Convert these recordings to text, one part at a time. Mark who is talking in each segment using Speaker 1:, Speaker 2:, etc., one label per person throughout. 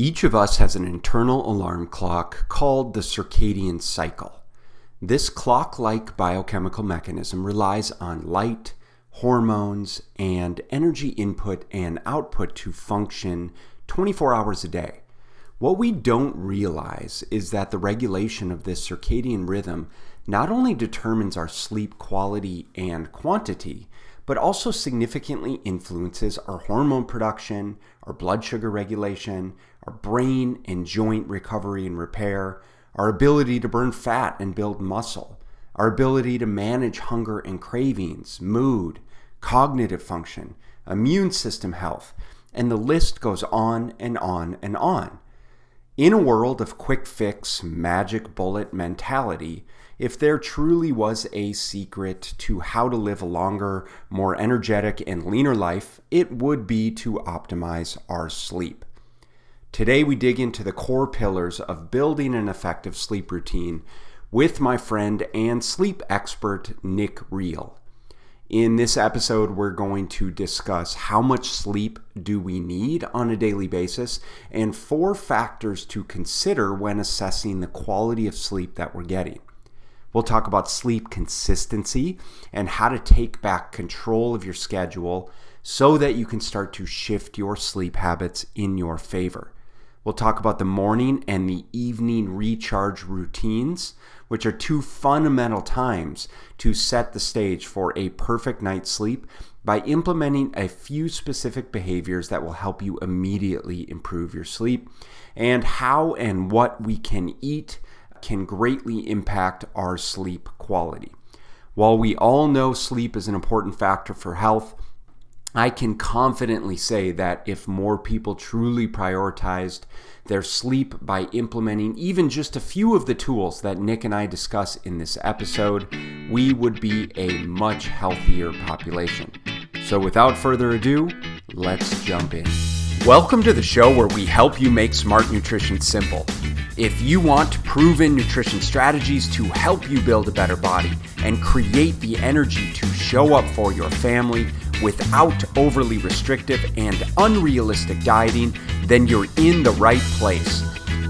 Speaker 1: Each of us has an internal alarm clock called the circadian cycle. This clock-like biochemical mechanism relies on light, hormones, and energy input and output to function 24 hours a day. What we don't realize is that the regulation of this circadian rhythm not only determines our sleep quality and quantity, but also significantly influences our hormone production, our blood sugar regulation, our brain and joint recovery and repair, our ability to burn fat and build muscle, our ability to manage hunger and cravings, mood, cognitive function, immune system health, and the list goes on and on and on. In a world of quick fix, magic bullet mentality, if there truly was a secret to how to live a longer, more energetic, and leaner life, it would be to optimize our sleep. Today, we dig into the core pillars of building an effective sleep routine with my friend and sleep expert, Nick Riell. In this episode, we're going to discuss how much sleep do we need on a daily basis and 4 factors to consider when assessing the quality of sleep that we're getting. We'll talk about sleep consistency and how to take back control of your schedule so that you can start to shift your sleep habits in your favor. We'll talk about the morning and the evening recharge routines, which are 2 fundamental times to set the stage for a perfect night's sleep by implementing a few specific behaviors that will help you immediately improve your sleep, and how and what we can eat can greatly impact our sleep quality. While we all know sleep is an important factor for health, I can confidently say that if more people truly prioritized their sleep by implementing even just a few of the tools that Nick and I discuss in this episode, we would be a much healthier population. So without further ado, let's jump in. Welcome to the show where we help you make smart nutrition simple. If you want proven nutrition strategies to help you build a better body and create the energy to show up for your family without overly restrictive and unrealistic dieting, then you're in the right place.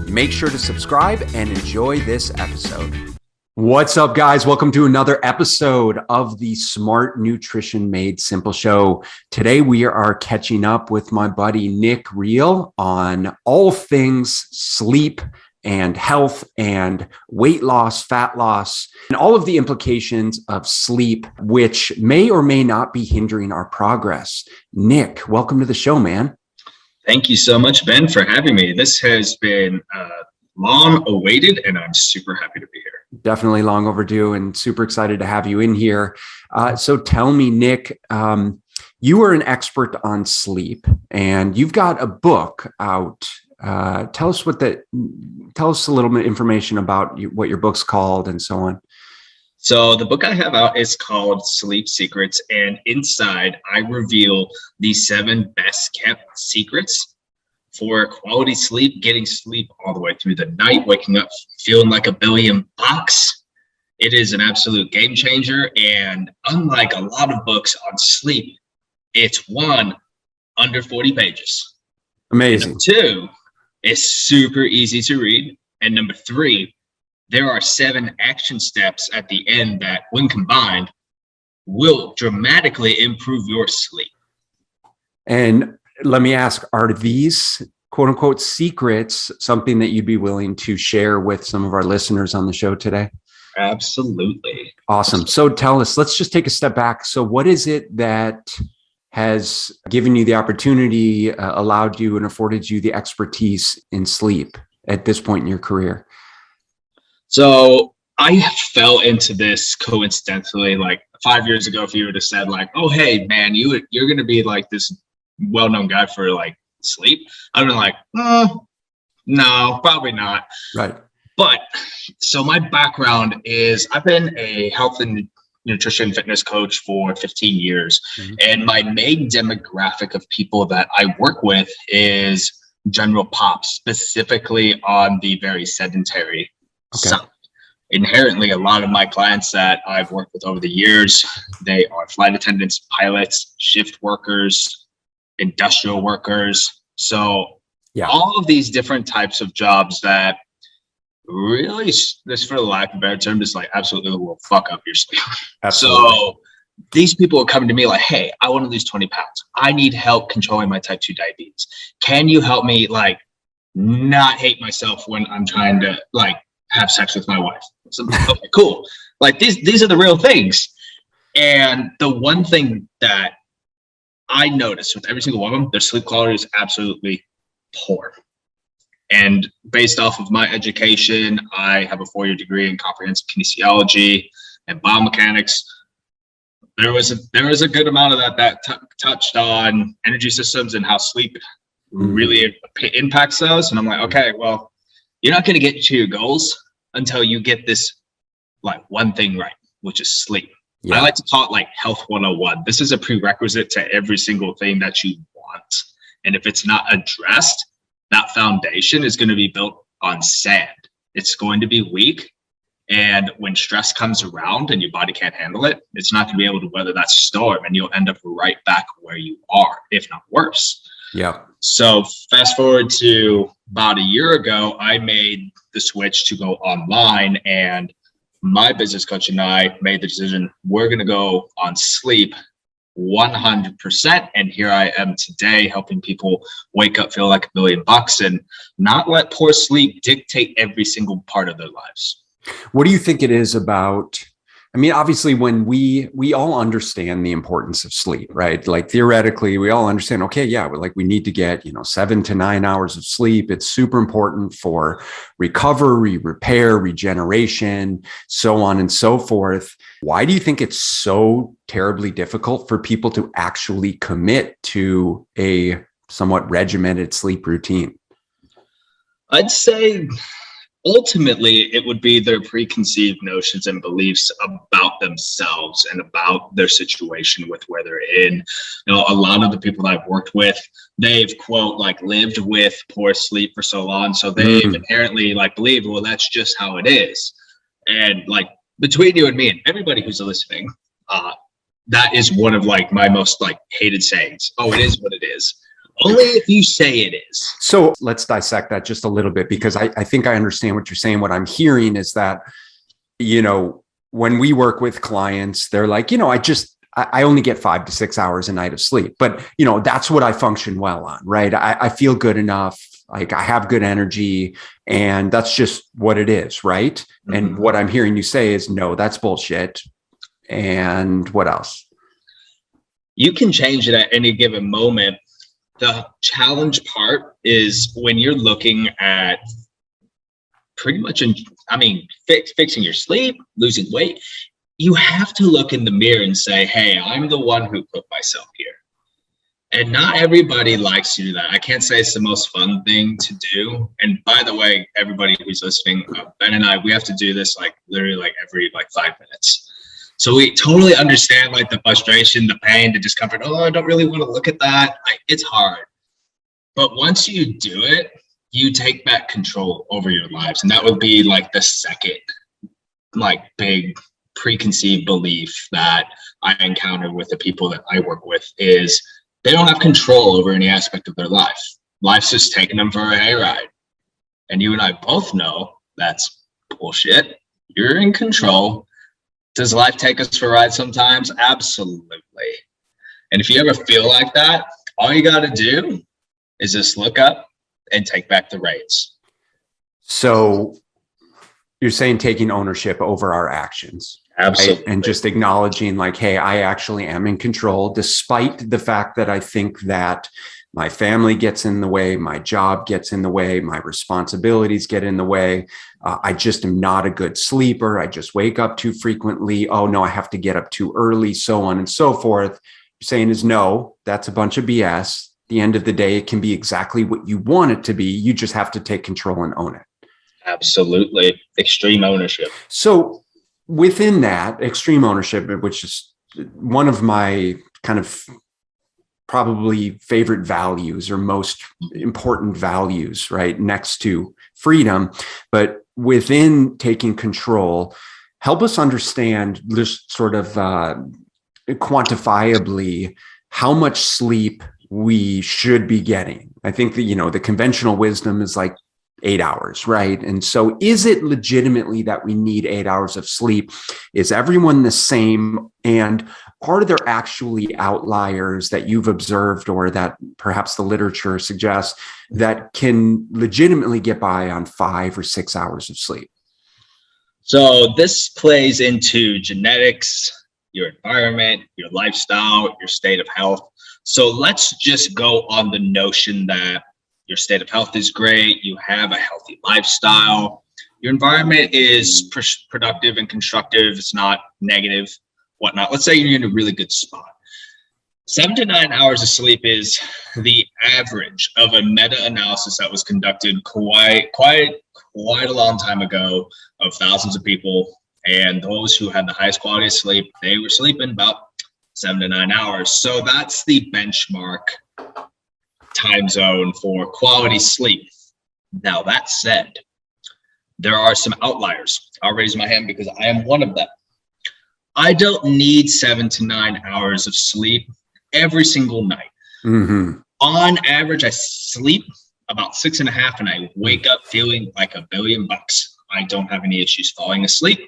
Speaker 1: Make sure to subscribe and enjoy this episode. What's up, guys? Welcome to another episode of the Smart Nutrition Made Simple show. Today, we are catching up with my buddy Nick Riell on all things sleep and health and weight loss, fat loss, and all of the implications of sleep, which may or may not be hindering our progress. Nick, welcome to the show, man.
Speaker 2: Thank you so much, Ben, for having me. This has been long awaited, and I'm super happy to be here.
Speaker 1: Definitely long overdue and super excited to have you in here. So tell me, Nick, you are an expert on sleep and you've got a book out. Tell us a little bit information about what your book's called and so on.
Speaker 2: So the book I have out is called Sleep Secrets, and inside I reveal the 7 best kept secrets for quality sleep, getting sleep all the way through the night, waking up feeling like a billion bucks. It is an absolute game changer, and unlike a lot of books on sleep, it's 1, under 40 pages.
Speaker 1: Amazing.
Speaker 2: And 2, it's super easy to read. And number 3, there are 7 action steps at the end that, when combined, will dramatically improve your sleep.
Speaker 1: And let me ask, are these quote unquote secrets something that you'd be willing to share with some of our listeners on the show today?
Speaker 2: Absolutely.
Speaker 1: Awesome. So tell us, let's just take a step back. So what is it that has given you the opportunity, allowed you and afforded you the expertise in sleep at this point in your career?
Speaker 2: So I fell into this coincidentally, like 5 years ago. If you would have said like, oh, hey, man, you're going to be like this well-known guy for like sleep, I've been like, no, probably not.
Speaker 1: Right.
Speaker 2: But so my background is I've been a health and nutrition fitness coach for 15 years. Mm-hmm. And my main demographic of people that I work with is general pops, specifically on the very sedentary side. Inherently, a lot of my clients that I've worked with over the years, they are flight attendants, pilots, shift workers, industrial workers. So
Speaker 1: Yeah.
Speaker 2: All of these different types of jobs that really, just for the lack of a better term, just like absolutely will fuck up your sleep.
Speaker 1: Absolutely.
Speaker 2: So these people are coming to me like, hey, I want to lose 20 pounds. I need help controlling my type 2 diabetes. Can you help me like not hate myself when I'm trying to like have sex with my wife? So, okay, cool. Like these are the real things. And the one thing that I noticed with every single one of them, their sleep quality is absolutely poor. And based off of my education, I have a 4-year degree in comprehensive kinesiology and biomechanics. There was a good amount of that touched on energy systems and how sleep really impacts those. And I'm like, okay, well, you're not going to get to your goals until you get this like one thing right, which is sleep. Yeah. I like to call it like health 101. This is a prerequisite to every single thing that you want. And if it's not addressed, that foundation is going to be built on sand. It's going to be weak. And when stress comes around and your body can't handle it, it's not going to be able to weather that storm, and you'll end up right back where you are, if not worse.
Speaker 1: Yeah.
Speaker 2: So fast forward to about a year ago, I made the switch to go online, and my business coach and I made the decision, we're going to go on sleep 100%. And here I am today helping people wake up, feel like $1,000,000 and not let poor sleep dictate every single part of their lives.
Speaker 1: What do you think it is about? I mean, obviously, when we all understand the importance of sleep, right? Like theoretically, we all understand, okay, yeah, we need to get, 7 to 9 hours of sleep. It's super important for recovery, repair, regeneration, so on and so forth. Why do you think it's so terribly difficult for people to actually commit to a somewhat regimented sleep routine?
Speaker 2: I'd say ultimately, it would be their preconceived notions and beliefs about themselves and about their situation with where they're in. A lot of the people that I've worked with, they've quote like lived with poor sleep for so long, so they've inherently like believed, well, that's just how it is. And like between you and me and everybody who's listening, that is one of like my most like hated sayings. Oh, it is what it is. Only if you say it is. So
Speaker 1: let's dissect that just a little bit, because I think I understand what you're saying. What I'm hearing is that, when we work with clients, they're like, I only get 5 to 6 hours a night of sleep, but that's what I function well on, right? I feel good enough. Like I have good energy, and that's just what it is, right? Mm-hmm. And what I'm hearing you say is, no, that's bullshit. And what else?
Speaker 2: You can change it at any given moment. The challenge part is when you're looking at pretty much, fixing your sleep, losing weight, you have to look in the mirror and say, hey, I'm the one who put myself here. And not everybody likes to do that. I can't say it's the most fun thing to do. And by the way, everybody who's listening, Ben and I, we have to do this like literally like every like 5 minutes. So we totally understand like the frustration, the pain, the discomfort. Oh, I don't really want to look at that. It's hard. But once you do it, you take back control over your lives. And that would be like the second like big preconceived belief that I encounter with the people that I work with is they don't have control over any aspect of their life. Life's just taking them for a hayride. And you and I both know that's bullshit. You're in control. Does life take us for a ride sometimes? Absolutely. And if you ever feel like that, all you got to do is just look up and take back the reins.
Speaker 1: So you're saying taking ownership over our actions.
Speaker 2: Absolutely.
Speaker 1: Right? And just acknowledging like, hey, I actually am in control, despite the fact that I think that my family gets in the way, my job gets in the way, my responsibilities get in the way. I just am not a good sleeper. I just wake up too frequently. Oh, no, I have to get up too early, so on and so forth. You're saying is no, that's a bunch of BS. At the end of the day, it can be exactly what you want it to be. You just have to take control and own it.
Speaker 2: Absolutely. Extreme ownership.
Speaker 1: So within that extreme ownership, which is one of my kind of probably favorite values or most important values, right? Next to freedom, but within taking control, help us understand this sort of quantifiably how much sleep we should be getting? I think that, the conventional wisdom is like 8 hours, right? And so is it legitimately that we need 8 hours of sleep? Is everyone the same? And are there actually outliers that you've observed or that perhaps the literature suggests that can legitimately get by on 5 or 6 hours of sleep?
Speaker 2: So this plays into genetics, your environment, your lifestyle, your state of health. So let's just go on the notion that your state of health is great, you have a healthy lifestyle, your environment is productive and constructive, it's not negative, whatnot. Let's say you're in a really good spot. 7 to 9 hours of sleep is the average of a meta-analysis that was conducted quite a long time ago of thousands of people. And those who had the highest quality of sleep, they were sleeping about 7 to 9 hours. So that's the benchmark time zone for quality sleep. Now, that said, there are some outliers. I'll raise my hand because I am one of them. I don't need 7 to 9 hours of sleep every single night.
Speaker 1: Mm-hmm.
Speaker 2: On average, I sleep about 6.5 and I wake up feeling like $1 billion. I don't have any issues falling asleep,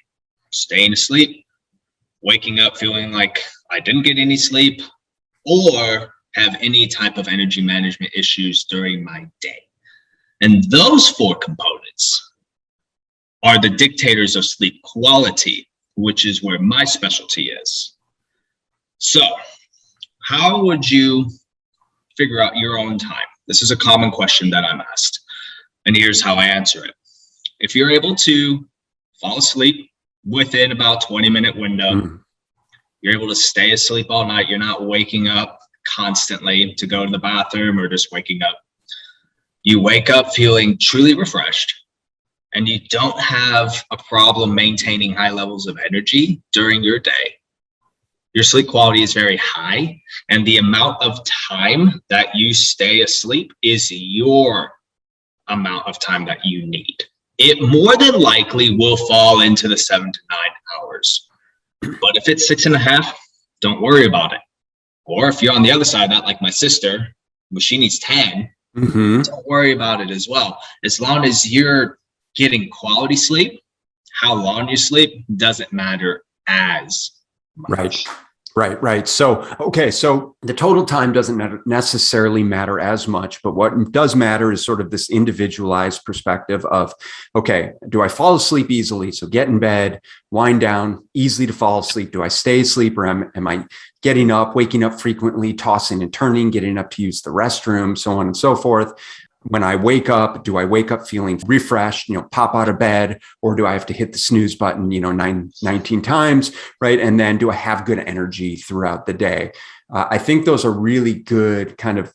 Speaker 2: staying asleep, waking up feeling like I didn't get any sleep, or have any type of energy management issues during my day. And those 4 components are the dictators of sleep quality, which is where my specialty is. So, how would you figure out your own time? This is a common question that I'm asked, and here's how I answer it. If you're able to fall asleep within about 20-minute window, you're able to stay asleep all night, you're not waking up constantly to go to the bathroom or just waking up. You wake up feeling truly refreshed, and you don't have a problem maintaining high levels of energy during your day. Your sleep quality is very high, and the amount of time that you stay asleep is your amount of time that you need. It more than likely will fall into the 7 to 9 hours. But if it's 6.5, don't worry about it. Or if you're on the other side, not like my sister, where she needs 10, don't worry about it as well. As long as you're getting quality sleep, how long you sleep doesn't matter as much.
Speaker 1: Right. So the total time doesn't necessarily matter as much, but what does matter is sort of this individualized perspective of, okay, do I fall asleep easily? So get in bed, wind down, easy to fall asleep. Do I stay asleep, or am I getting up, waking up frequently, tossing and turning, getting up to use the restroom, so on and so forth? When I wake up, do I wake up feeling refreshed, pop out of bed, or do I have to hit the snooze button, 19 times, right? And then do I have good energy throughout the day? I think those are really good kind of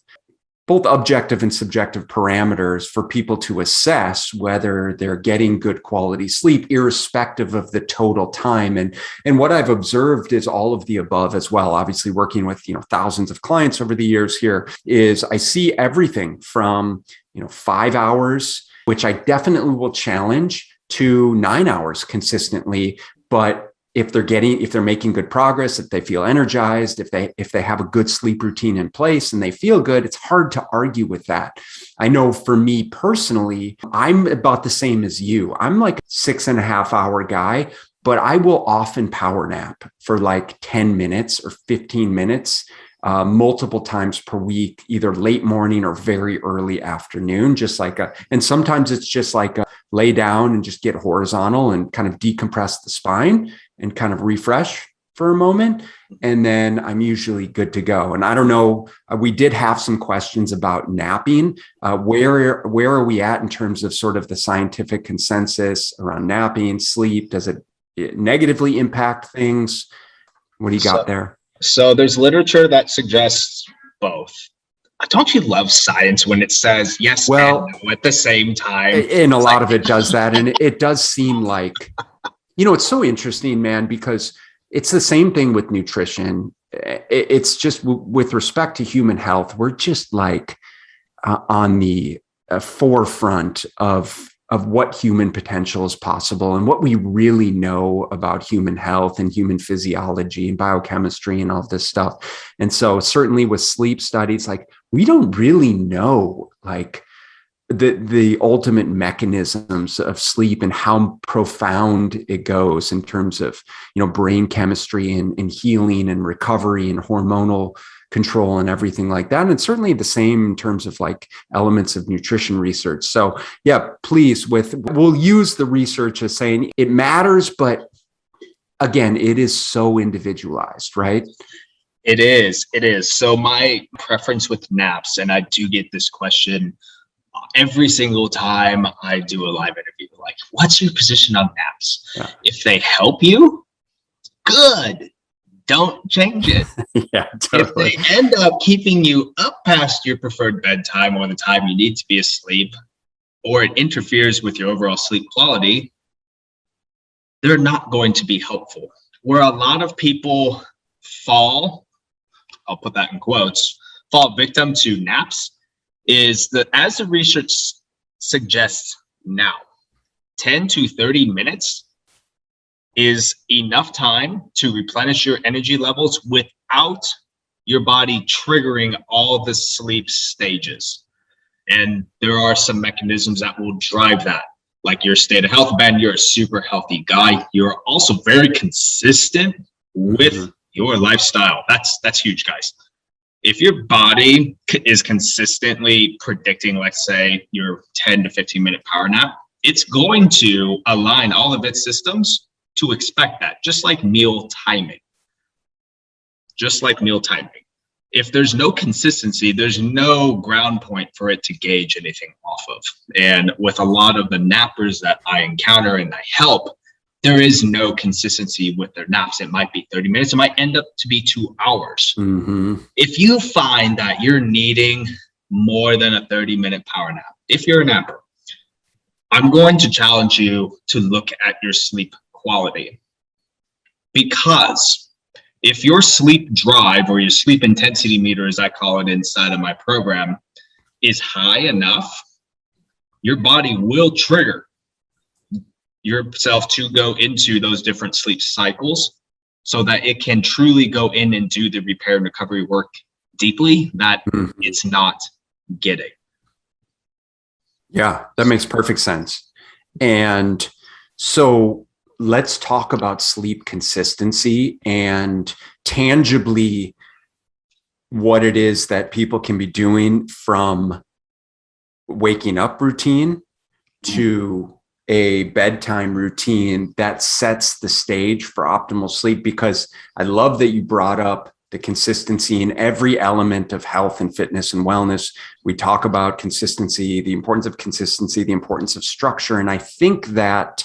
Speaker 1: both objective and subjective parameters for people to assess whether they're getting good quality sleep, irrespective of the total time. And what I've observed is all of the above as well. Obviously, working with thousands of clients over the years here, is I see everything from 5 hours, which I definitely will challenge, to 9 hours consistently. But if they're making good progress, if they feel energized, if they have a good sleep routine in place and they feel good, it's hard to argue with that. I know for me personally, I'm about the same as you. I'm like a 6.5 hour guy, but I will often power nap for like 10 minutes or 15 minutes. Multiple times per week, either late morning or very early afternoon, and sometimes it's just like lay down and just get horizontal and kind of decompress the spine and kind of refresh for a moment. And then I'm usually good to go. And I don't know, we did have some questions about napping. Where are we at in terms of sort of the scientific consensus around napping, sleep? Does it negatively impact things? What do you got there?
Speaker 2: So there's literature that suggests both. Don't you love science when it says yes and no at the same time?
Speaker 1: And a lot of it does that. And it does seem like, it's so interesting, man, because it's the same thing with nutrition. It's just with respect to human health, we're just like on the forefront of what human potential is possible and what we really know about human health and human physiology and biochemistry and all this stuff. And so certainly with sleep studies, like we don't really know like the ultimate mechanisms of sleep and how profound it goes in terms of, brain chemistry and healing and recovery and hormonal control and everything like that. And certainly the same in terms of like elements of nutrition research. So yeah, please, we'll use the research as saying it matters, but again, it is so individualized, right?
Speaker 2: It is. So my preference with naps, and I do get this question every single time I do a live interview, like, what's your position on naps?
Speaker 1: Yeah.
Speaker 2: If they help you, good. Don't change it.
Speaker 1: Yeah, totally.
Speaker 2: If they end up keeping you up past your preferred bedtime or the time you need to be asleep, or it interferes with your overall sleep quality, they're not going to be helpful. Where a lot of people fall, I'll put that in quotes, fall victim to naps, is that as the research suggests now, 10 to 30 minutes is enough time to replenish your energy levels without your body triggering all the sleep stages. And there are some mechanisms that will drive that, like your state of health. Ben, you're a super healthy guy. You're also very consistent with your lifestyle. That's huge, guys. If your body is consistently predicting, let's say, your 10 to 15 minute power nap, it's going to align all of its systems to expect that, just like meal timing. If there's no consistency, there's no ground point for it to gauge anything off of. And with a lot of the nappers that I encounter and I help, there is no consistency with their naps. It might be 30 minutes. It might end up to be 2 hours. If you find that you're needing more than a 30-minute power nap, if you're a napper, I'm going to challenge you to look at your sleep quality. Because if your sleep drive, or your sleep intensity meter, as I call it inside of my program, is high enough, your body will trigger yourself to go into those different sleep cycles so that it can truly go in and do the repair and recovery work deeply that it's not getting.
Speaker 1: Yeah, that makes perfect sense. And so let's talk about sleep consistency and tangibly what it is that people can be doing from waking up routine to a bedtime routine that sets the stage for optimal sleep. Because I love that you brought up the consistency in every element of health and fitness and wellness. We talk about consistency, the importance of consistency, the importance of structure. And I think that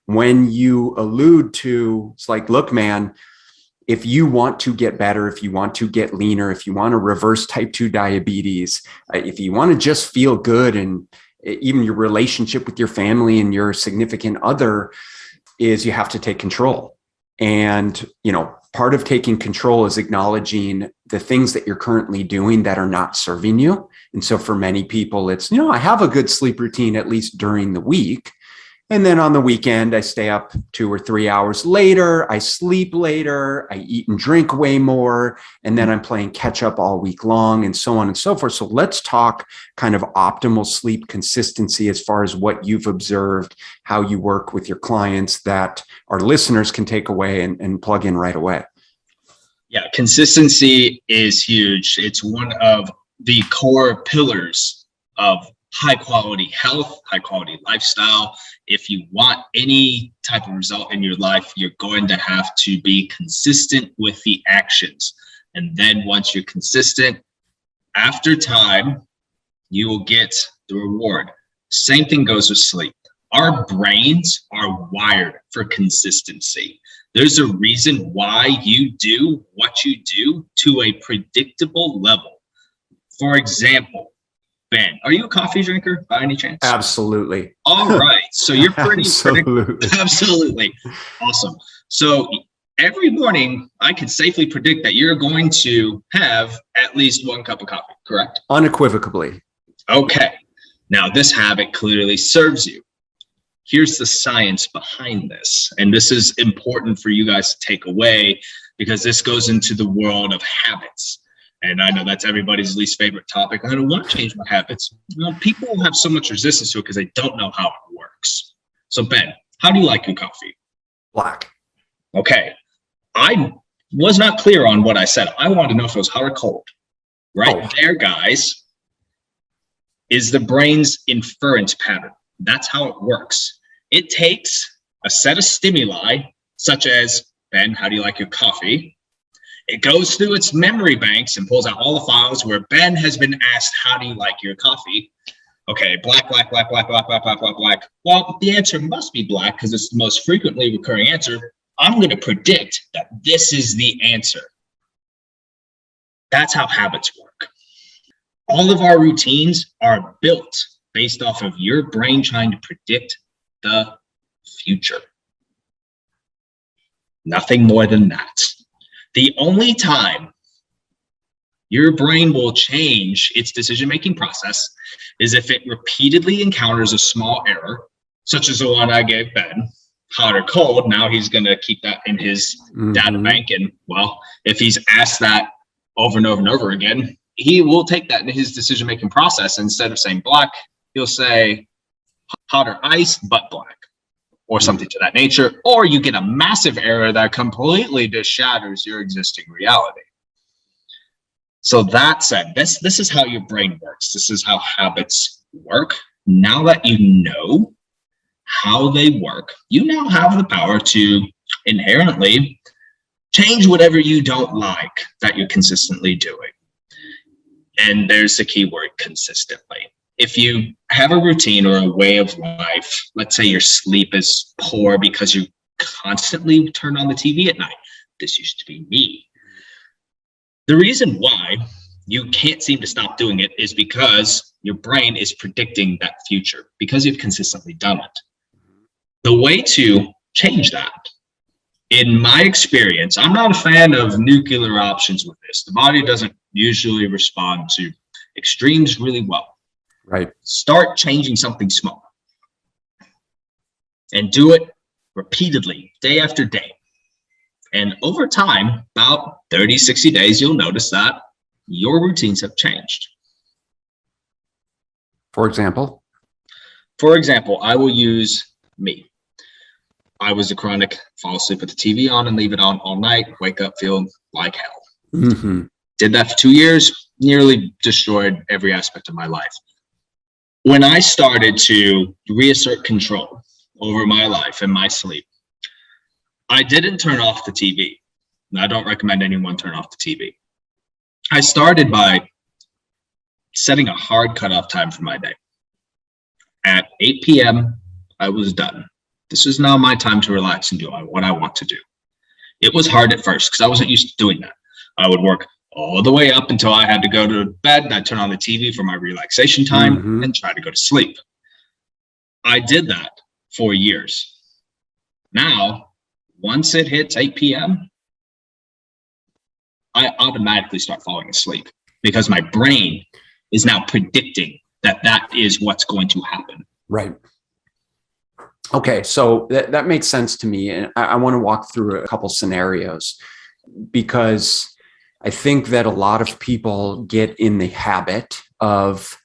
Speaker 1: when you allude to, it's like, look, man, if you want to get better, if you want to get leaner, if you want to reverse type 2 diabetes, if you want to just feel good, and even your relationship with your family and your significant other, is you have to take control. And, part of taking control is acknowledging the things that you're currently doing that are not serving you. And so for many people, it's, I have a good sleep routine, at least during the week. And then on the weekend, I stay up 2 or 3 hours later. I sleep later. I eat and drink way more. And then I'm playing catch up all week long, and so on and so forth. So let's talk kind of optimal sleep consistency as far as what you've observed, how you work with your clients, that our listeners can take away and plug in right away.
Speaker 2: Yeah, consistency is huge. It's one of the core pillars of high quality health, high quality lifestyle. If you want any type of result in your life, you're going to have to be consistent with the actions. And then once you're consistent, after time, you will get the reward. Same thing goes with sleep. Our brains are wired for consistency. There's a reason why you do what you do to a predictable level. For example, Ben, are you a coffee drinker by any chance?
Speaker 1: Absolutely.
Speaker 2: All right. So you're pretty
Speaker 1: Absolutely.
Speaker 2: Absolutely. Awesome. So every morning, I could safely predict that you're going to have at least 1 cup of coffee, correct?
Speaker 1: Unequivocally.
Speaker 2: Okay. Now, this habit clearly serves you. here's the science behind this. And this is important for you guys to take away because this goes into the world of habits. And I know that's everybody's least favorite topic. I don't want to change my habits. People have so much resistance to it because they don't know how it works. So Ben, how do you like your coffee?
Speaker 1: Black.
Speaker 2: Okay. I was not clear on what I said. I wanted to know if it was hot or cold. Right there, guys, is the brain's inference pattern. That's how it works. It takes a set of stimuli, such as, Ben, how do you like your coffee? It goes through its memory banks and pulls out all the files where Ben has been asked, how do you like your coffee? Okay, black, black, black, black, black, black, black, black, black. Well, the answer must be black because it's the most frequently recurring answer. I'm going to predict that this is the answer. That's how habits work. All of our routines are built based off of your brain trying to predict the future. Nothing more than that. The only time your brain will change its decision-making process is if it repeatedly encounters a small error, such as the one I gave Ben, hot or cold. Now he's going to keep that in his data bank. And well, if he's asked that over and over and over again, he will take that into his decision-making process. Instead of saying black, he'll say hot or ice, but black, or something to that nature. Or you get a massive error that completely just shatters your existing reality. So that said, this is how your brain works. This is how habits work. Now that you know how they work, you now have the power to inherently change whatever you don't like that you're consistently doing. And there's the key word, consistently. If you have a routine or a way of life, let's say your sleep is poor because you constantly turn on the TV at night. This used to be me. The reason why you can't seem to stop doing it is because your brain is predicting that future because you've consistently done it. The way to change that, in my experience, I'm not a fan of nuclear options with this. The body doesn't usually respond to extremes really well.
Speaker 1: Right.
Speaker 2: Start changing something small and do it repeatedly, day after day. And over time, about 30, 60 days, you'll notice that your routines have changed.
Speaker 1: For example?
Speaker 2: For example, I will use me. I was a chronic fall asleep with the TV on and leave it on all night, wake up feeling like hell.
Speaker 1: Mm-hmm.
Speaker 2: Did that for 2 years, nearly destroyed every aspect of my life. When I started to reassert control over my life and my sleep, I didn't turn off the TV. I don't recommend anyone turn off the TV. I started by setting a hard cutoff time for my day. At 8 p.m., I was done. This is now my time to relax and do what I want to do. It was hard at first because I wasn't used to doing that. I would work all the way up until I had to go to bed, and I'd turn on the TV for my relaxation time and try to go to sleep. I did that for years. Now, once it hits 8 p.m., I automatically start falling asleep because my brain is now predicting that that is what's going to happen.
Speaker 1: Right. Okay, so that makes sense to me. And I want to walk through a couple scenarios because I think that a lot of people get in the habit of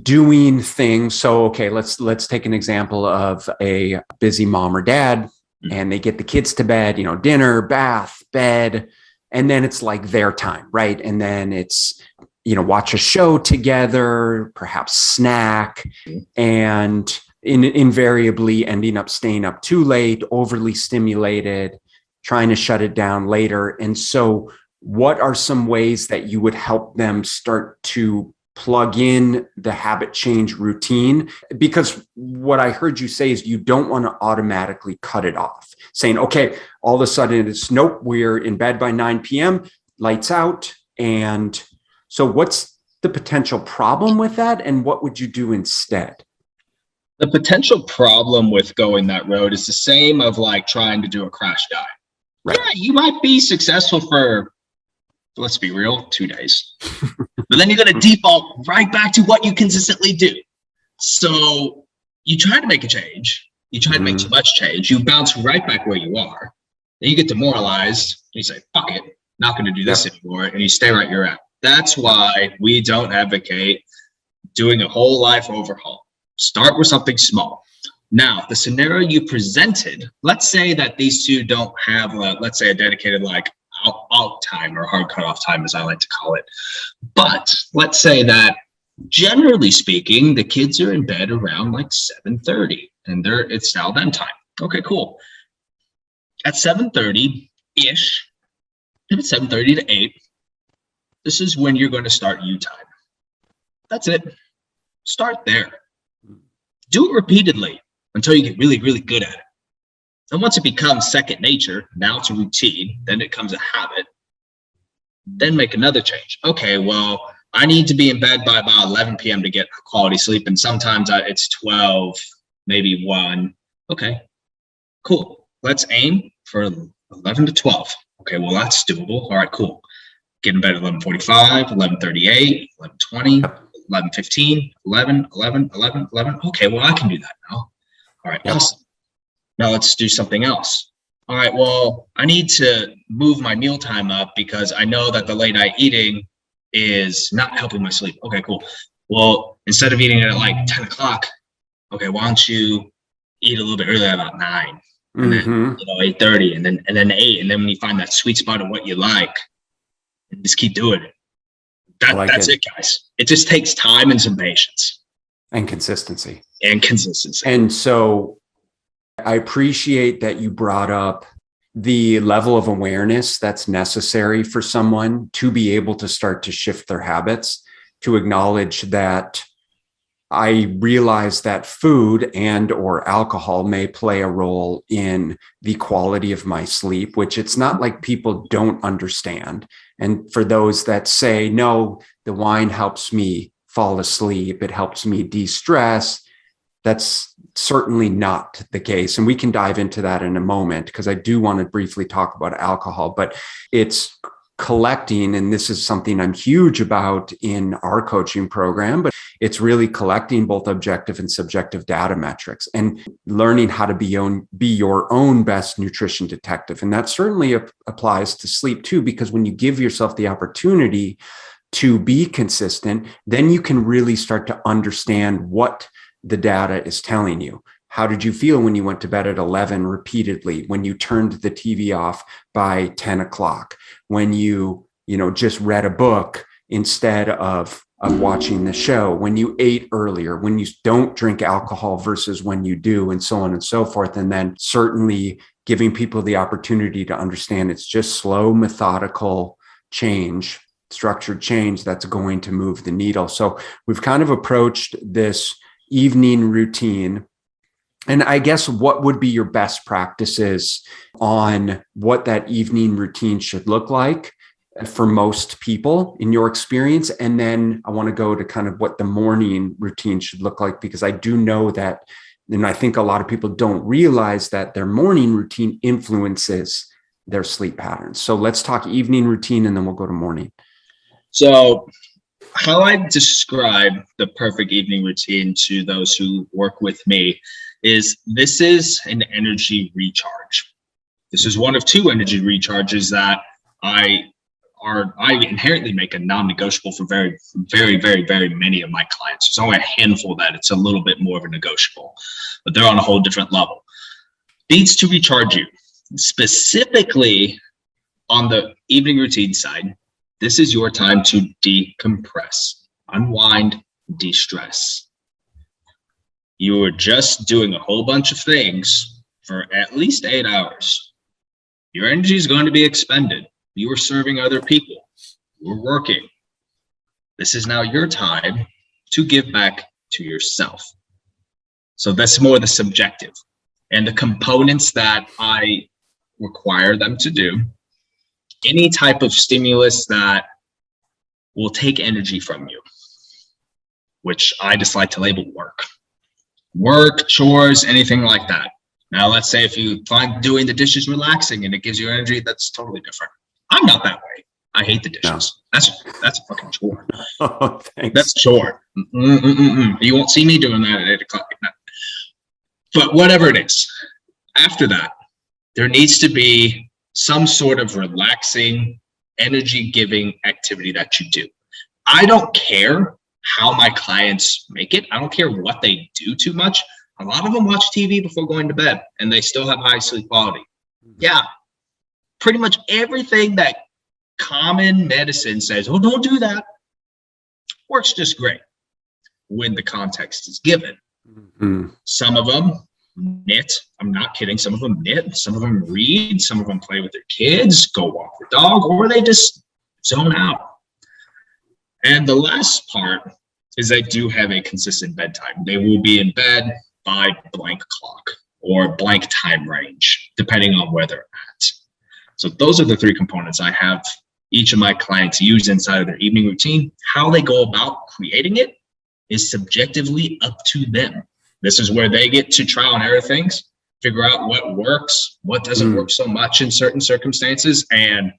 Speaker 1: doing things. So, okay, let's take an example of a busy mom or dad, and they get the kids to bed, dinner, bath, bed, and then it's like their time, right? And then it's, watch a show together, perhaps snack, and invariably ending up staying up too late, overly stimulated, trying to shut it down later. And so what are some ways that you would help them start to plug in the habit change routine? Because what I heard you say is you don't want to automatically cut it off, saying, okay, all of a sudden it's nope, we're in bed by 9 p.m., lights out. And so what's the potential problem with that? And what would you do instead?
Speaker 2: The potential problem with going that road is the same of like trying to do a crash diet. Right. Yeah, you might be successful for, let's be real, 2 days. But then you're going to default right back to what you consistently do. So you try to make a change. You try to make too much change. You bounce right back where you are. Then you get demoralized. And you say, fuck it, not going to do this anymore. And you stay right where you're at. That's why we don't advocate doing a whole life overhaul. Start with something small. Now, the scenario you presented, let's say that these two don't have, let's say, a dedicated like out time or hard cutoff time, as I like to call it. But let's say that generally speaking, the kids are in bed around like 7:30 and it's now them time. Okay, cool. At 7:30-ish, if it's 7:30 to 8, this is when you're going to start you time. That's it. Start there. Do it repeatedly until you get really, really good at it. And once it becomes second nature, now it's a routine, then it becomes a habit, then make another change. Okay, well, I need to be in bed by about 11 p.m. to get quality sleep, and sometimes it's 12, maybe 1. Okay, cool. Let's aim for 11 to 12. Okay, well, that's doable. All right, cool. Get in bed at 11:45, 11:38, 11:20, 11:15, 11, 11, 11, 11. Okay, well, I can do that now. All right, awesome. Now let's do something else. All right, well, I need to move my meal time up because I know that the late night eating is not helping my sleep. Okay, cool. Well, instead of eating it at like 10 o'clock, okay, why don't you eat a little bit earlier, about 9, and then 8:30, and then 8, and then when you find that sweet spot of what you like, just keep doing it. That's it, guys. It just takes time and some patience.
Speaker 1: And consistency.
Speaker 2: And
Speaker 1: so I appreciate that you brought up the level of awareness that's necessary for someone to be able to start to shift their habits, to acknowledge that I realize that food and or alcohol may play a role in the quality of my sleep, which it's not like people don't understand. And for those that say, no, the wine helps me fall asleep, it helps me de-stress, that's certainly not the case. And we can dive into that in a moment because I do want to briefly talk about alcohol, but it's collecting, and this is something I'm huge about in our coaching program, but it's really collecting both objective and subjective data metrics and learning how to be your own best nutrition detective. And that certainly applies to sleep too, because when you give yourself the opportunity to be consistent, then you can really start to understand what the data is telling you. How did you feel when you went to bed at 11 repeatedly, when you turned the TV off by 10 o'clock, when you just read a book instead of watching the show, when you ate earlier, when you don't drink alcohol versus when you do, and so on and so forth. And then certainly giving people the opportunity to understand it's just slow, methodical change, structured change that's going to move the needle. So we've kind of approached this evening routine. And I guess what would be your best practices on what that evening routine should look like for most people in your experience? And then I want to go to kind of what the morning routine should look like, because I do know that, and I think a lot of people don't realize that their morning routine influences their sleep patterns. So let's talk evening routine and then we'll go to morning.
Speaker 2: So how I describe the perfect evening routine to those who work with me is this is an energy recharge. This is one of 2 energy recharges that I inherently make a non-negotiable for very, very, very, very many of my clients. There's only a handful that it's a little bit more of a negotiable, but they're on a whole different level. Needs to recharge you. Specifically on the evening routine side, this is your time to decompress, unwind, de-stress. You are just doing a whole bunch of things for at least 8 hours. Your energy is going to be expended. You are serving other people. You're working. This is now your time to give back to yourself. So that's more the subjective. And the components that I require them to do, any type of stimulus that will take energy from you, which I just like to label work, chores, anything like that. Now, let's say if you find doing the dishes relaxing and it gives you energy, that's totally different. I'm not that way. I hate the dishes. No. That's a fucking chore.
Speaker 1: Oh, thanks.
Speaker 2: That's a chore. You won't see me doing that at 8 o'clock at night. But whatever it is, after that, there needs to be some sort of relaxing, energy giving activity that you do. I don't care how my clients make it. I don't care what they do too much. A lot of them watch TV before going to bed and they still have high sleep quality. Yeah, pretty much everything that common medicine says, oh, don't do that, works just great when the context is given. Some of them knit. I'm not kidding. Some of them knit. Some of them read. Some of them play with their kids, go walk the dog, or they just zone out. And the last part is they do have a consistent bedtime. They will be in bed by blank clock or blank time range, depending on where they're at. So those are the three components I have each of my clients use inside of their evening routine. How they go about creating it is subjectively up to them. This is where they get to trial and error things, figure out what works, what doesn't work so much in certain circumstances. And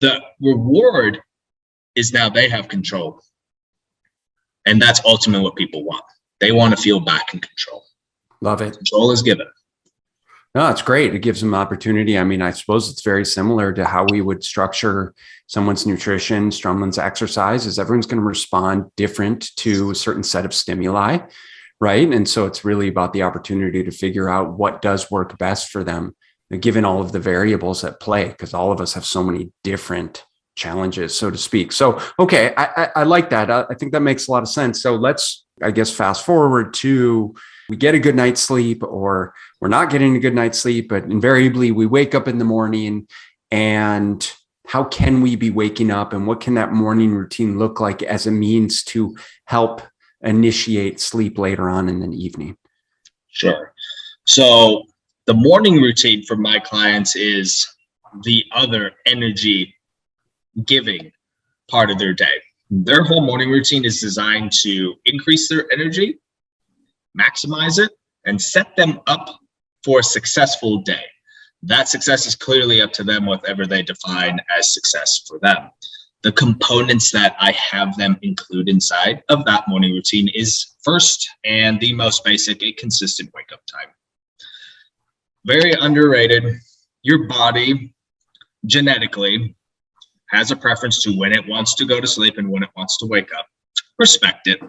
Speaker 2: the reward is now they have control. And that's ultimately what people want. They want to feel back in control.
Speaker 1: Love it.
Speaker 2: Control is given.
Speaker 1: No, it's great. It gives them opportunity. I mean, I suppose it's very similar to how we would structure someone's nutrition, someone's exercise, is everyone's going to respond different to a certain set of stimuli, right? And so it's really about the opportunity to figure out what does work best for them, given all of the variables at play, because all of us have so many different challenges, so to speak. So, okay, I like that. I think that makes a lot of sense. So let's, I guess, fast forward to we get a good night's sleep or we're not getting a good night's sleep, but invariably we wake up in the morning. And how can we be waking up and what can that morning routine look like as a means to help initiate sleep later on in the evening?
Speaker 2: Sure. So the morning routine for my clients is the other energy giving part of their day. Their whole morning routine is designed to increase their energy, maximize it, and set them up for a successful day. That success is clearly up to them, whatever they define as success for them. The components that I have them include inside of that morning routine is first and the most basic, a consistent wake up time. Very underrated. Your body genetically has a preference to when it wants to go to sleep and when it wants to wake up. Respect it.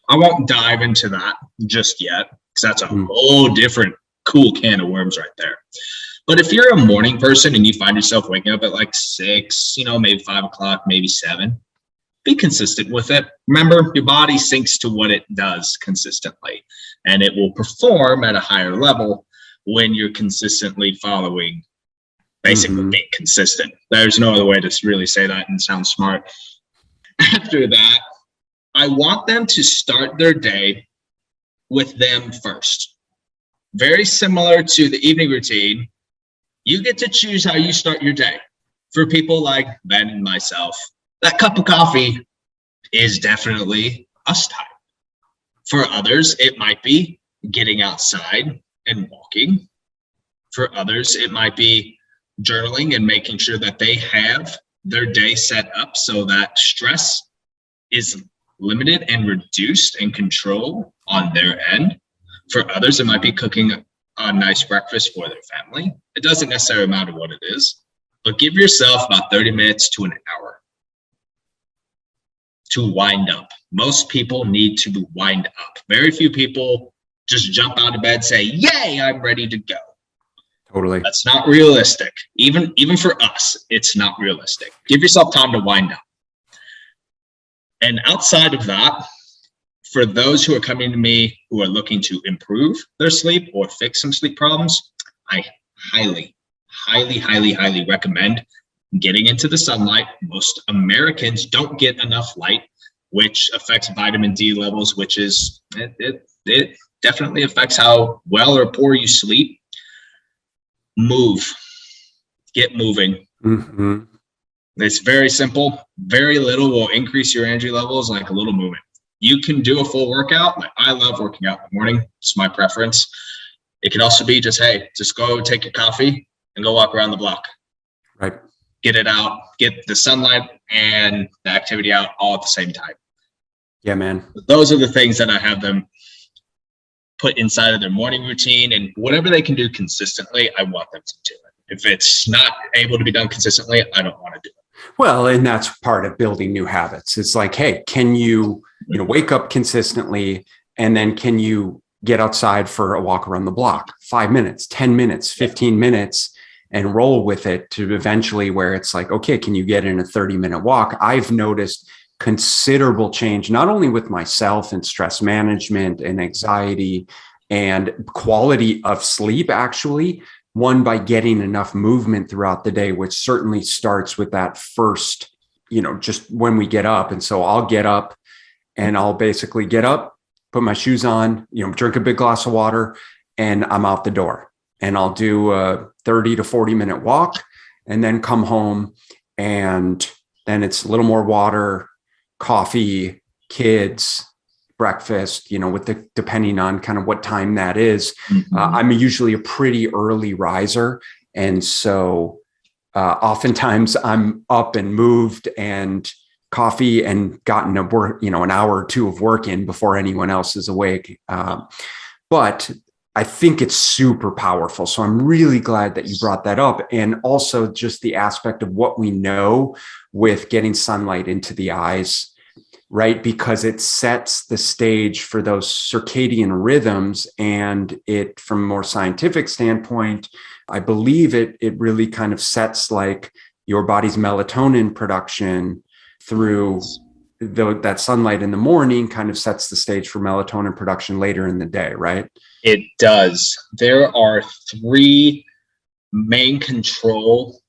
Speaker 2: I won't dive into that just yet because that's a whole different cool can of worms right there. But if you're a morning person and you find yourself waking up at like 6, maybe 5 o'clock, maybe 7, be consistent with it. Remember, your body syncs to what it does consistently, and it will perform at a higher level when you're consistently following, basically being consistent. There's no other way to really say that and sound smart. After that, I want them to start their day with them first. Very similar to the evening routine, you get to choose how you start your day. For people like Ben and myself, that cup of coffee is definitely us time. For others, it might be getting outside and walking. For others, it might be journaling and making sure that they have their day set up so that stress is limited and reduced and controlled on their end. For others, it might be cooking a nice breakfast for their family. It doesn't necessarily matter what it is, but give yourself about 30 minutes to an hour to wind up. Most people need to wind up. Very few people just jump out of bed and say, yay, I'm ready to go.
Speaker 1: Totally.
Speaker 2: That's not realistic. Even for us, it's not realistic. Give yourself time to wind up. And outside of that, for those who are coming to me who are looking to improve their sleep or fix some sleep problems, I highly, highly, highly, highly recommend getting into the sunlight. Most Americans don't get enough light, which affects vitamin D levels, which is, it definitely affects how well or poor you sleep. Move. Get moving. It's very simple. Very little will increase your energy levels, like a little movement. You can do a full workout. Like, I love working out in the morning. It's my preference. It can also be just, hey, just go take your coffee and go walk around the block.
Speaker 1: Right.
Speaker 2: Get it out, get the sunlight and the activity out all at the same time.
Speaker 1: Yeah, man.
Speaker 2: Those are the things that I have them put inside of their morning routine, and whatever they can do consistently, I want them to do it. If it's not able to be done consistently, I don't want to do it.
Speaker 1: Well, and that's part of building new habits. It's like, hey, can you wake up consistently, and then can you get outside for a walk around the block, 5 minutes, 10 minutes, 15 minutes, and roll with it to eventually where it's like, okay, can you get in a 30-minute walk? I've noticed considerable change, not only with myself and stress management and anxiety and quality of sleep, actually, one, by getting enough movement throughout the day, which certainly starts with that first, just when we get up. And so I'll get up and I'll basically get up, put my shoes on, drink a big glass of water, and I'm out the door. And I'll do a 30 to 40-minute walk and then come home, and then it's a little more water, coffee, kids, breakfast, depending on kind of what time that is. I'm usually a pretty early riser. And so oftentimes I'm up and moved and coffee and gotten a work, an hour or two of work in before anyone else is awake. But I think it's super powerful. So I'm really glad that you brought that up. And also just the aspect of what we know with getting sunlight into the eyes, right? Because it sets the stage for those circadian rhythms. And it, from a more scientific standpoint, I believe it really kind of sets like your body's melatonin production through that sunlight in the morning, kind of sets the stage for melatonin production later in the day, right?
Speaker 2: It does. There are 3 main control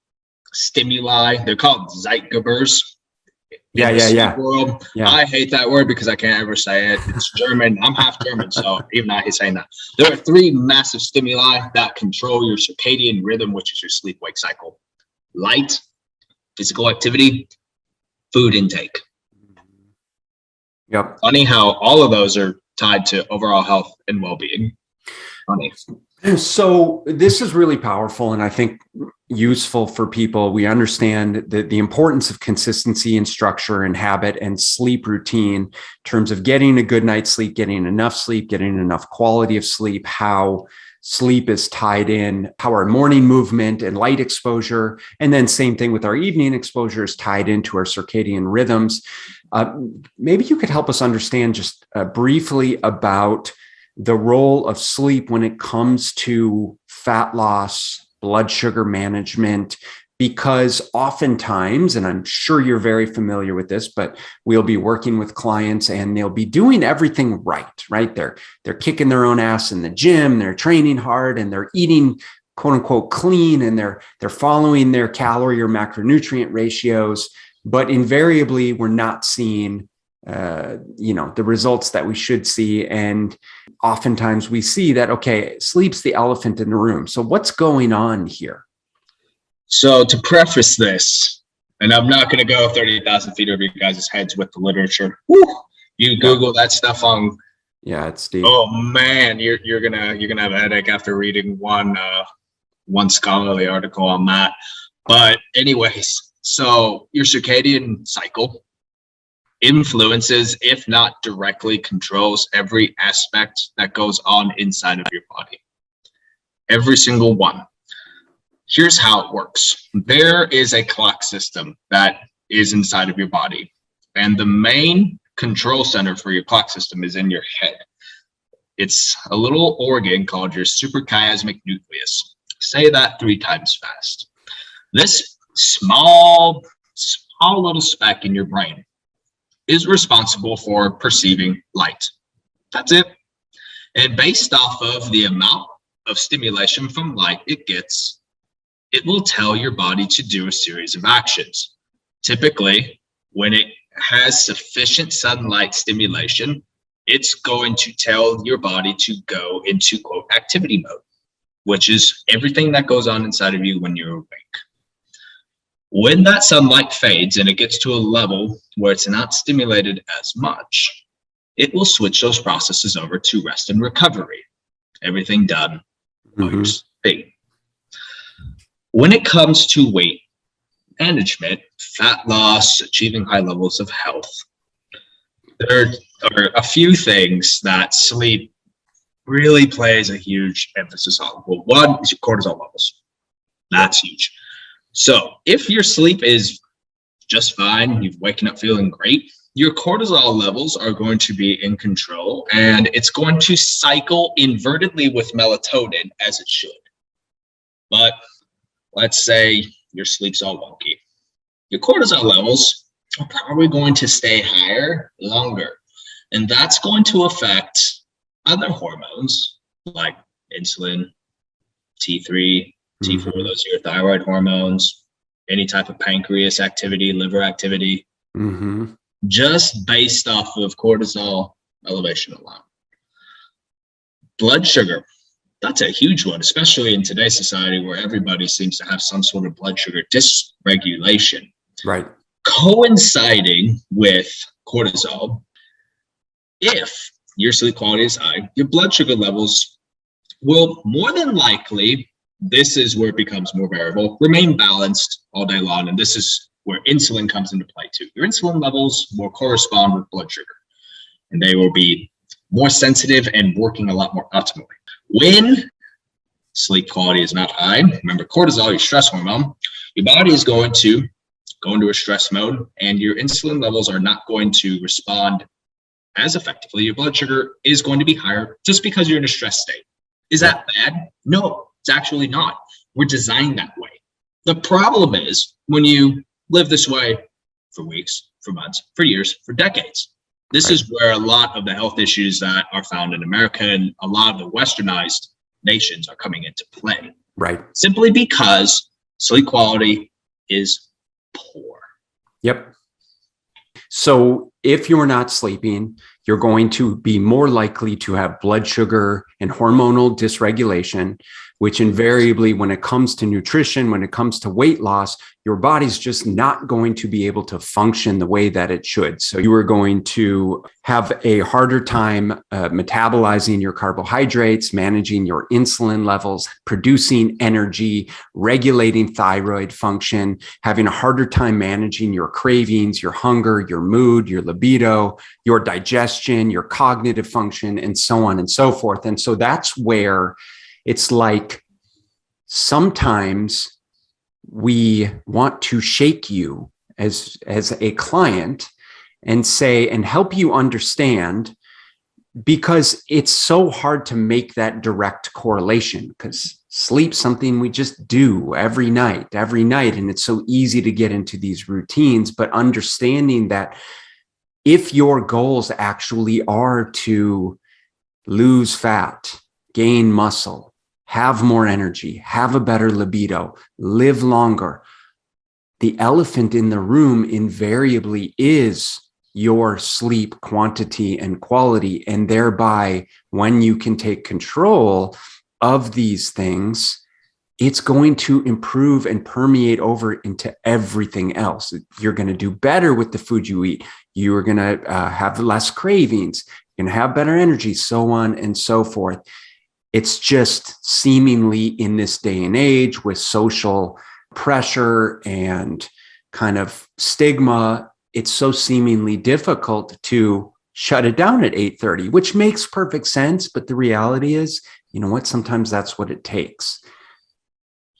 Speaker 2: stimuli. They're called Zeitgebers.
Speaker 1: Yeah.
Speaker 2: I hate that word because I can't ever say it. It's German. I'm half German, so even I hate saying that. There are 3 massive stimuli that control your circadian rhythm, which is your sleep-wake cycle: light, physical activity, food intake.
Speaker 1: Yep.
Speaker 2: Funny how all of those are tied to overall health and well-being. Funny.
Speaker 1: So this is really powerful, and I think useful for people. We understand the importance of consistency and structure and habit and sleep routine in terms of getting a good night's sleep, getting enough quality of sleep, how sleep is tied in, how our morning movement and light exposure, and then same thing with our evening exposure is tied into our circadian rhythms. Maybe you could help us understand just briefly about the role of sleep when it comes to fat loss, blood sugar management, because oftentimes, and I'm sure you're very familiar with this, but we'll be working with clients and they'll be doing everything right? They're kicking their own ass in the gym, they're training hard, and they're eating quote unquote clean, and they're following their calorie or macronutrient ratios, but invariably we're not seeing the results that we should see. And oftentimes we see that, okay, sleep's the elephant in the room. So what's going on here?
Speaker 2: So to preface this, and I'm not going to go 30,000 feet over your guys' heads with the literature. Woo! You Google that stuff on.
Speaker 1: Yeah, it's deep.
Speaker 2: Oh man, you're gonna have a headache after reading one scholarly article on that. But anyways, so your circadian cycle influences, if not directly controls, every aspect that goes on inside of your body. Every single one. Here's how it works. There is a clock system that is inside of your body, and the main control center for your clock system is in your head. It's a little organ called your suprachiasmatic nucleus. Say that 3 times fast. This small little speck in your brain is responsible for perceiving light. That's it. And based off of the amount of stimulation from light it gets, it will tell your body to do a series of actions. Typically, when it has sufficient sunlight stimulation, it's going to tell your body to go into quote activity mode, which is everything that goes on inside of you when you're awake. When that sunlight fades and it gets to a level where it's not stimulated as much, it will switch those processes over to rest and recovery. Everything done while you're sleeping. When it comes to weight management, fat loss, achieving high levels of health, there are a few things that sleep really plays a huge emphasis on. Well, one is your cortisol levels. That's huge. So if your sleep is just fine, you've waken up feeling great, your cortisol levels are going to be in control, and it's going to cycle invertedly with melatonin as it should. But let's say your sleep's all wonky. Your cortisol levels are probably going to stay higher longer, and that's going to affect other hormones like insulin, T3, T4, those are your thyroid hormones, any type of pancreas activity, liver activity, just based off of cortisol elevation alone. Blood sugar, that's a huge one, especially in today's society where everybody seems to have some sort of blood sugar dysregulation.
Speaker 1: Right.
Speaker 2: Coinciding with cortisol, if your sleep quality is high, your blood sugar levels will more than likely, this is where it becomes more variable, remain balanced all day long. And this is where insulin comes into play too. Your insulin levels will correspond with blood sugar, and they will be more sensitive and working a lot more optimally. When sleep quality is not high, remember cortisol, your stress hormone, your body is going to go into a stress mode, and your insulin levels are not going to respond as effectively. Your blood sugar is going to be higher just because you're in a stress state. Is that bad? No, it's actually not. We're designed that way. The problem is when you live this way for weeks, for months, for years, for decades. This is where a lot of the health issues that are found in America and a lot of the westernized nations are coming into play.
Speaker 1: Right.
Speaker 2: Simply because sleep quality is poor.
Speaker 1: Yep. So if you're not sleeping, you're going to be more likely to have blood sugar and hormonal dysregulation, which invariably, when it comes to nutrition, when it comes to weight loss, your body's just not going to be able to function the way that it should. So you are going to have a harder time metabolizing your carbohydrates, managing your insulin levels, producing energy, regulating thyroid function, having a harder time managing your cravings, your hunger, your mood, your libido, your digestion, your cognitive function, and so on and so forth. And so that's where it's like sometimes we want to shake you as a client and say, and help you understand, because it's so hard to make that direct correlation, because sleep's something we just do every night. And it's so easy to get into these routines, but understanding that if your goals actually are to lose fat, gain muscle, have more energy, have a better libido, live longer, the elephant in the room invariably is your sleep quantity and quality. And thereby, when you can take control of these things, it's going to improve and permeate over into everything else. You're going to do better with the food you eat. You are going to have less cravings. You're going to have better energy, so on and so forth. It's just seemingly in this day and age with social pressure and kind of stigma, it's so seemingly difficult to shut it down at 8:30, which makes perfect sense. But the reality is, you know what? Sometimes that's what it takes.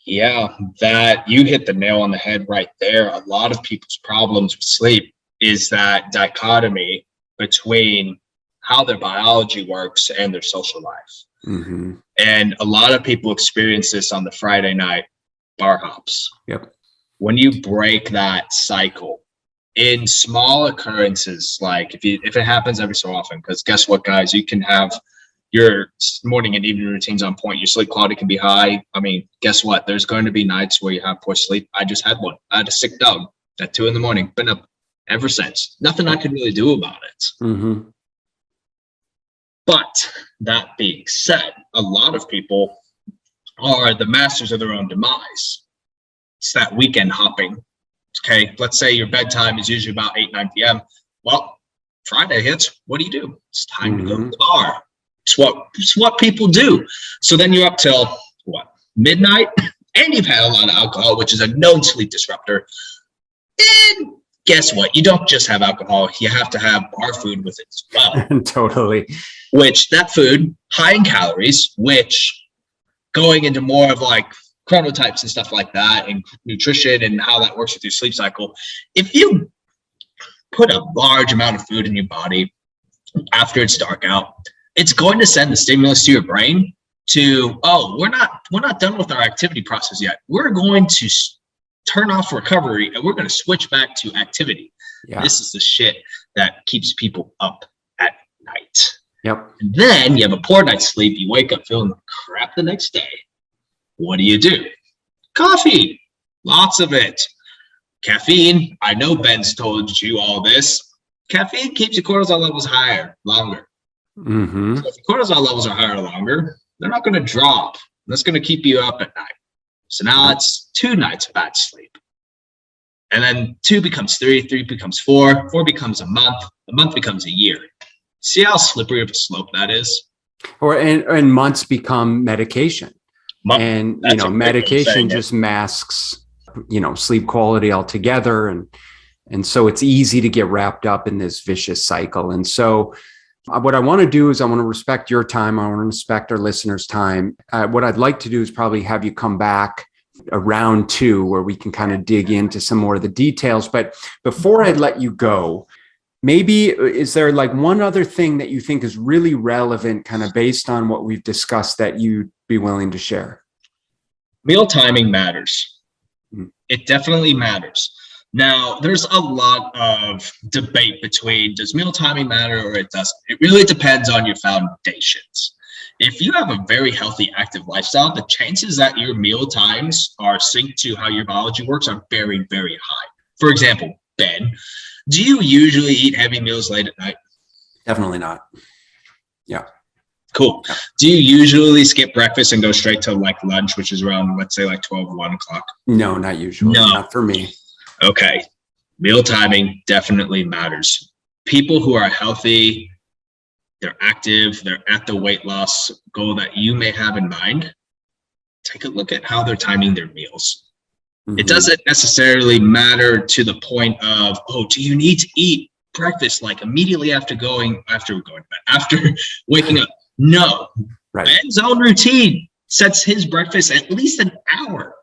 Speaker 2: Yeah, that you hit the nail on the head right there. A lot of people's problems with sleep is that dichotomy between how their biology works and their social life.
Speaker 1: Mm-hmm.
Speaker 2: And a lot of people experience this on the Friday night bar hops.
Speaker 1: Yep.
Speaker 2: When you break that cycle in small occurrences, like if it happens every so often, because guess what, guys, you can have your morning and evening routines on point. Your sleep quality can be high. I mean, guess what? There's going to be nights where you have poor sleep. I just had one. I had a sick dog at 2 a.m. Been up ever since. Nothing I could really do about it.
Speaker 1: Mm-hmm.
Speaker 2: But that being said, a lot of people are the masters of their own demise. It's that weekend hopping. Okay, let's say your bedtime is usually about 8, 9 p.m. Well, Friday hits. What do? It's time to go to the bar. It's what people do. So then you're up till what? Midnight, and you've had a lot of alcohol, which is a known sleep disruptor. And Guess what? You don't just have alcohol. You have to have bar food with it as well.
Speaker 1: Totally.
Speaker 2: Which that food, high in calories, which going into more of like chronotypes and stuff like that and nutrition and how that works with your sleep cycle. If you put a large amount of food in your body after it's dark out, it's going to send the stimulus to your brain to, oh, we're not done with our activity process yet. We're going to turn off recovery and we're going to switch back to activity. Yeah. This is the shit that keeps people up at night.
Speaker 1: Yep.
Speaker 2: And then you have a poor night's sleep. You wake up feeling crap the next day. What do? Coffee. Lots of it. Caffeine. I know Ben's told you all this. Caffeine keeps your cortisol levels higher longer.
Speaker 1: Mm-hmm.
Speaker 2: So if your cortisol levels are higher longer, they're not going to drop. That's going to keep you up at night. So now it's 2 nights of bad sleep. And then 2 becomes 3, 3 becomes 4, 4 becomes a month becomes a year. See how slippery of a slope that is?
Speaker 1: And months become medication. And, medication just masks, sleep quality altogether. And so it's easy to get wrapped up in this vicious cycle. And so what I want to do is I want to respect your time. I want to respect our listeners' time. What I'd like to do is probably have you come back around 2 where we can kind of dig into some more of the details. But before I let you go, maybe is there like one other thing that you think is really relevant kind of based on what we've discussed that you'd be willing to share?
Speaker 2: Meal timing matters. It definitely matters. Now, there's a lot of debate between does meal timing matter or it doesn't. It really depends on your foundations. If you have a very healthy, active lifestyle, the chances that your meal times are synced to how your biology works are very, very high. For example, Ben, do you usually eat heavy meals late at night?
Speaker 1: Definitely not. Yeah.
Speaker 2: Cool. Yeah. Do you usually skip breakfast and go straight to like lunch, which is around, let's say like 12, 1 o'clock?
Speaker 1: No, not usually. No. Not for me.
Speaker 2: Okay. Meal timing definitely matters. People who are healthy, they're active, they're at the weight loss goal that you may have in mind, take a look at how they're timing their meals. Mm-hmm. It doesn't necessarily matter to the point of, oh, do you need to eat breakfast like immediately after waking up? No. Right. Ben's own routine sets his breakfast at least an hour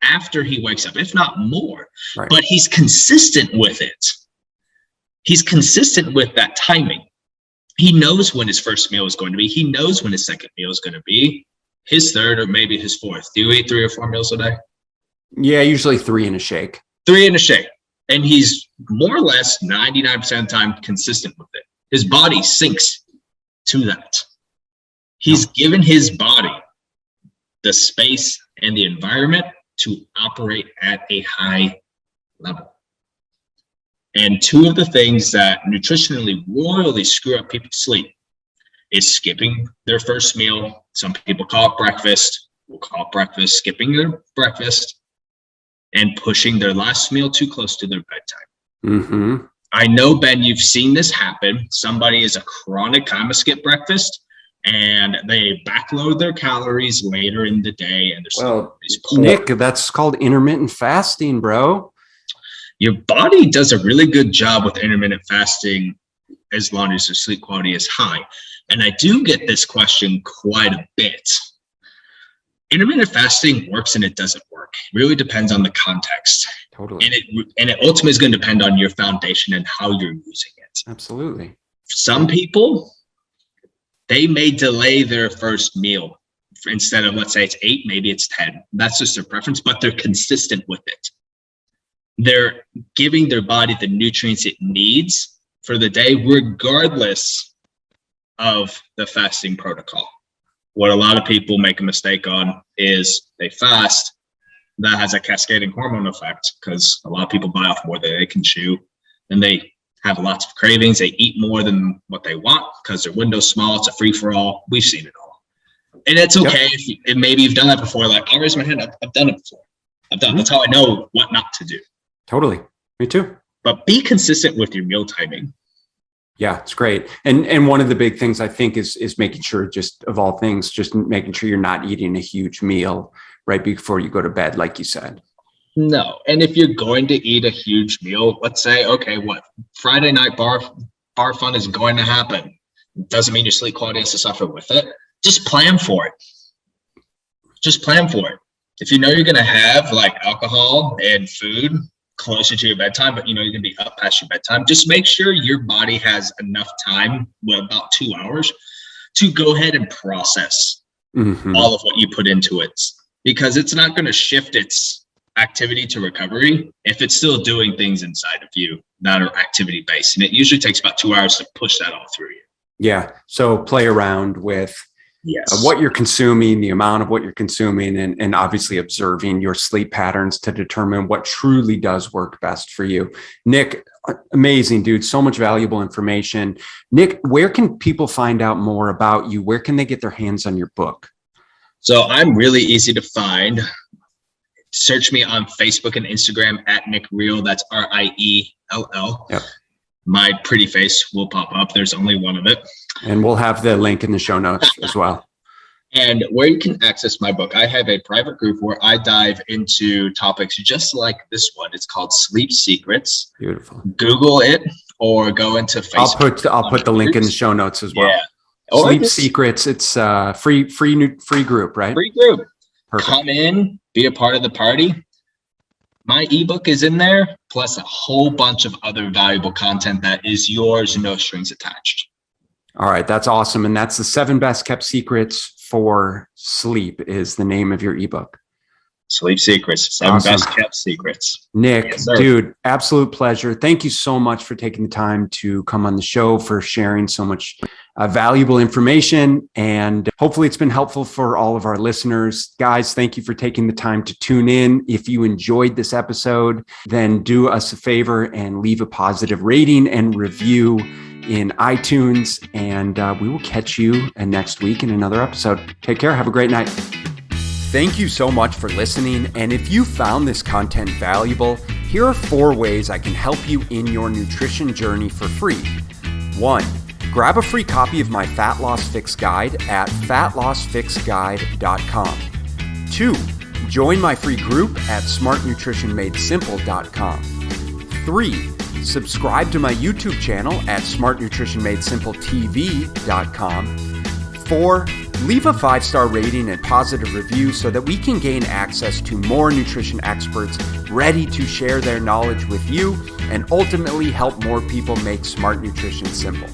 Speaker 2: after he wakes up, if not more. Right. But he's consistent with it. He's consistent with that timing. He knows when his first meal is going to be. He knows when his second meal is going to be, his third or maybe his fourth. Do you eat 3 or 4 meals a day?
Speaker 1: Yeah, usually 3 in a shake.
Speaker 2: 3 in a shake. And he's more or less 99% of the time consistent with it. His body syncs to that. He's given his body the space and the environment to operate at a high level. And 2 of the things that nutritionally royally screw up people's sleep is skipping their first meal. Some people call it breakfast. We'll call it breakfast. Skipping their breakfast and pushing their last meal too close to their bedtime.
Speaker 1: Mm-hmm.
Speaker 2: I know, Ben, you've seen this happen. Somebody is a chronic kind of skip breakfast and they backload their calories later in the day. And
Speaker 1: Nick, that's called intermittent fasting, bro.
Speaker 2: Your body does a really good job with intermittent fasting as long as your sleep quality is high. And I do get this question quite a bit. Intermittent fasting works and it doesn't work. It really depends on the context.
Speaker 1: Totally.
Speaker 2: And it ultimately is going to depend on your foundation and how you're using it.
Speaker 1: Absolutely.
Speaker 2: Some people, they may delay their first meal. Instead of, let's say it's 8, maybe it's 10. That's just their preference, but they're consistent with it. They're giving their body the nutrients it needs for the day, regardless of the fasting protocol. What a lot of people make a mistake on is they fast. That has a cascading hormone effect because a lot of people bite off more than they can chew, and they have lots of cravings. They eat more than what they want because their window's small. It's a free-for-all. We've seen it all. And it's okay if maybe you've done that before. Like, I'll raise my hand. I've done it before. That's how I know what not to do.
Speaker 1: Totally. Me too.
Speaker 2: But be consistent with your meal timing.
Speaker 1: Yeah, it's great. And one of the big things I think is making sure, just of all things, just making sure you're not eating a huge meal right before you go to bed, like you said.
Speaker 2: No. And if you're going to eat a huge meal, let's say, okay, what Friday night bar fun is going to happen. Doesn't mean your sleep quality has to suffer with it. Just plan for it. Just plan for it. If you know you're going to have like alcohol and food closer to your bedtime, but you know you're going to be up past your bedtime, just make sure your body has enough time, about 2 hours, to go ahead and process all of what you put into it, because it's not going to shift its activity to recovery if it's still doing things inside of you that are activity based. And it usually takes about 2 hours to push that all through you.
Speaker 1: Yeah. So play around with what you're consuming, the amount of what you're consuming, and obviously observing your sleep patterns to determine what truly does work best for you. Nick, amazing, dude. So much valuable information. Nick, where can people find out more about you? Where can they get their hands on your book?
Speaker 2: So I'm really easy to find. Search me on Facebook and Instagram at Nick Riell. That's Riell.
Speaker 1: Yep.
Speaker 2: My pretty face will pop up. There's only one of it.
Speaker 1: And we'll have the link in the show notes as well.
Speaker 2: And where you can access my book, I have a private group where I dive into topics just like this one. It's called Sleep Secrets.
Speaker 1: Beautiful.
Speaker 2: Google it or go into Facebook.
Speaker 1: I'll put the link in the show notes as well. Yeah. Sleep Secrets. It's free group, right?
Speaker 2: Free group.
Speaker 1: Perfect.
Speaker 2: Come in, be a part of the party. My ebook is in there, plus a whole bunch of other valuable content that is yours, no strings attached.
Speaker 1: All right, that's awesome. And that's the 7 best kept secrets for sleep is the name of your ebook.
Speaker 2: Sleep Secrets, 7 best kept secrets.
Speaker 1: Nick, yes, dude, absolute pleasure. Thank you so much for taking the time to come on the show, for sharing so much valuable information. And hopefully it's been helpful for all of our listeners. Guys, thank you for taking the time to tune in. If you enjoyed this episode, then do us a favor and leave a positive rating and review in iTunes. And we will catch you next week in another episode. Take care. Have a great night. Thank you so much for listening. And if you found this content valuable, here are 4 ways I can help you in your nutrition journey for free. 1, grab a free copy of my Fat Loss Fix Guide at fatlossfixguide.com. 2, join my free group at smartnutritionmadesimple.com. 3, subscribe to my YouTube channel at smartnutritionmadesimpletv.com. 4, leave a 5-star rating and positive review so that we can gain access to more nutrition experts ready to share their knowledge with you and ultimately help more people make smart nutrition simple.